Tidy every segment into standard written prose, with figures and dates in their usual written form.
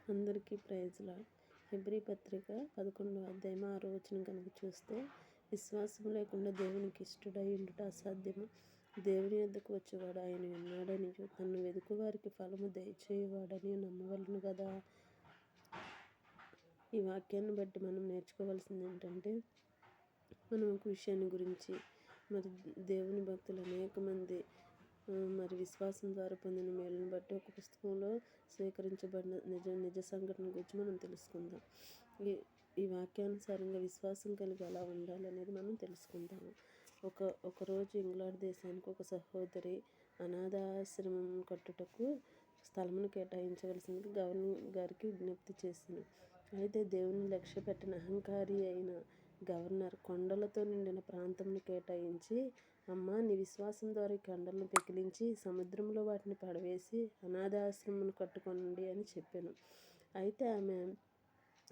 అందరికీ praise lord. Hebrew పత్రిక 11వ అధ్యాయం 6వ వచనం కనుక చూస్తే, విశ్వాసం లేకుండా దేవునికి ఇష్టడై ఉండుట అసాధ్యము. దేవుని యొద్దకు వచ్చేవాడు ఆయన ఉన్నాడనియు తన్ను వెదుకు వారికి ఫలము దయచేయువాడని నమ్మవలెను కదా. ఈ వాక్యాన్ని బట్టి మనం నేర్చుకోవాల్సింది ఏంటంటే, మనం ఒక విషయాన్ని గురించి మరి దేవుని భక్తులు అనేక మంది మరి విశ్వాసం ద్వారా పొందిన మేలును బట్టి ఒక పుస్తకంలో స్వీకరించబడిన నిజ సంఘటన గురించి మనం తెలుసుకుందాం. ఈ వాక్యానుసారంగా విశ్వాసం కలిగి ఎలా ఉండాలనేది మనం తెలుసుకుందాము. ఒకరోజు ఇంగ్లాండ్ దేశానికి ఒక సహోదరి అనాథాశ్రమం కట్టుటకు స్థలమును కేటాయించవలసింది గవర్నర్ గారికి విజ్ఞప్తి చేసింది. అయితే దేవుని లక్ష్య పెట్టిన అహంకారి అయిన గవర్నర్ కొండలతో నిండిన ప్రాంతంను కేటాయించి, అమ్మా, నీ విశ్వాసం ద్వారా ఈ కొండలను పెకిలించి సముద్రంలో వాటిని పడవేసి అనాథాశ్రమం కట్టుకోండి అని చెప్పాను. అయితే ఆమె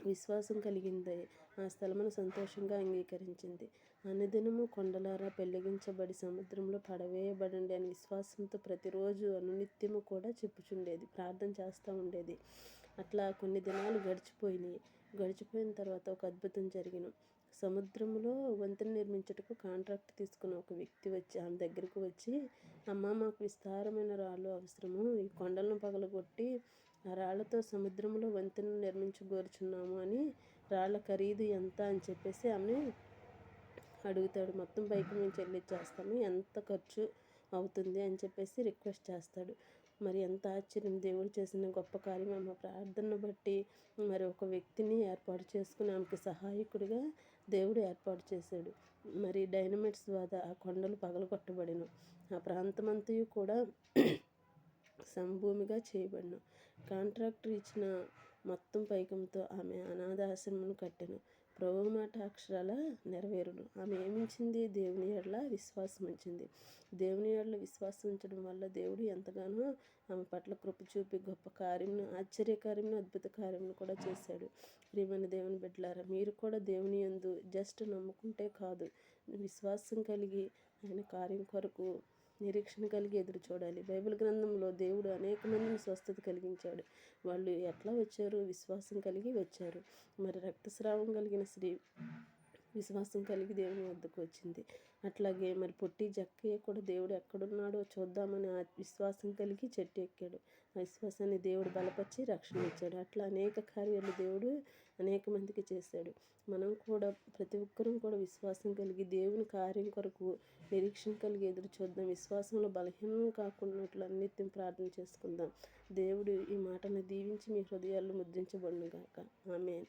విశ్వాసం కలిగింది. ఆ స్థలమును సంతోషంగా అంగీకరించింది. అనుదినము కొండలారా పెళ్లిగించబడి సముద్రంలో పడవేయబడండి అని విశ్వాసంతో ప్రతిరోజు అనునిత్యము కూడా చెప్పుచుండేది, ప్రార్థన చేస్తూ ఉండేది. అట్లా కొన్ని దినాలు గడిచిపోయిన తర్వాత ఒక అద్భుతం జరిగిన. సముద్రంలో వంతెన నిర్మించుటకు కాంట్రాక్ట్ తీసుకున్న ఒక వ్యక్తి వచ్చి ఆమె దగ్గరకు వచ్చి, అమ్మ, మాకు విస్తారమైన రాళ్ళు అవసరము, ఈ కొండలను పగలగొట్టి ఆ రాళ్లతో సముద్రంలో వంతెన నిర్మించగోరుచున్నాము అని, రాళ్ల ఖరీదు ఎంత అని చెప్పేసి ఆమెని అడుగుతాడు. మొత్తం పైకి మేము చెల్లించేస్తాము, ఎంత ఖర్చు అవుతుంది అని చెప్పేసి రిక్వెస్ట్ చేస్తాడు. మరి ఎంత ఆశ్చర్యం! దేవుడు చేసిన గొప్ప కార్యం. ఆమె ప్రార్థనను బట్టి మరి ఒక వ్యక్తిని ఏర్పాటు చేసుకుని ఆమెకి సహాయకుడిగా దేవుడు ఏర్పాటు చేశాడు. మరి డైనమైట్స్ ద్వారా ఆ కొండలు పగలగొట్టబడిన. ఆ ప్రాంతమంతయు కూడా సమభూమిగా చేయబడిన. కాంట్రాక్టర్ ఇచ్చిన మొత్తం పైకంతో ఆమె అనాథాశ్రమం కట్టెను. ప్రభువు మాట అక్షరాల నెరవేరును. ఆమె ఏమించింది? దేవుని యెడల విశ్వాసం ఉంచింది. దేవుని యెడల విశ్వాసం ఉంచడం వల్ల దేవుడు ఎంతగానో ఆమె పట్ల కృప చూపి గొప్ప కార్యమును, ఆశ్చర్యకార్యమును, అద్భుత కార్యమును కూడా చేశాడు. ప్రియమైన దేవుని బిడ్డలారా, మీరు కూడా దేవుని యందు జస్ట్ నమ్ముకుంటే కాదు, విశ్వాసం కలిగి ఆయన కార్యం కొరకు నిరీక్షణ కలిగి ఎదురు చూడాలి. బైబిల్ గ్రంథంలో దేవుడు అనేక మందిని స్వస్థత కలిగించాడు. వాళ్ళు ఎట్లా వచ్చారు? విశ్వాసం కలిగి వచ్చారు. మరి రక్తస్రావం కలిగిన స్త్రీ విశ్వాసం కలిగి దేవుని వద్దకు వచ్చింది. అట్లాగే మరి పొట్టి జక్కయ్య కూడా దేవుడు ఎక్కడున్నాడో చూద్దామని ఆ విశ్వాసం కలిగి చెట్టు ఎక్కాడు. ఆ విశ్వాసాన్ని దేవుడు బలపరిచి రక్షణ ఇచ్చాడు. అట్లా అనేక కార్యాలు దేవుడు అనేక మందికి చేశాడు. మనం కూడా ప్రతి ఒక్కరూ కూడా విశ్వాసం కలిగి దేవుని కార్యం కొరకు నిరీక్షణ కలిగి ఎదురు చూద్దాం. విశ్వాసంలో బలహీనం కాకున్నట్లు నిత్యం ప్రార్థన చేసుకుందాం. దేవుడు ఈ మాటను దీవించి మీ హృదయాల్లో ముద్రించబడును గాక. ఆమేన్.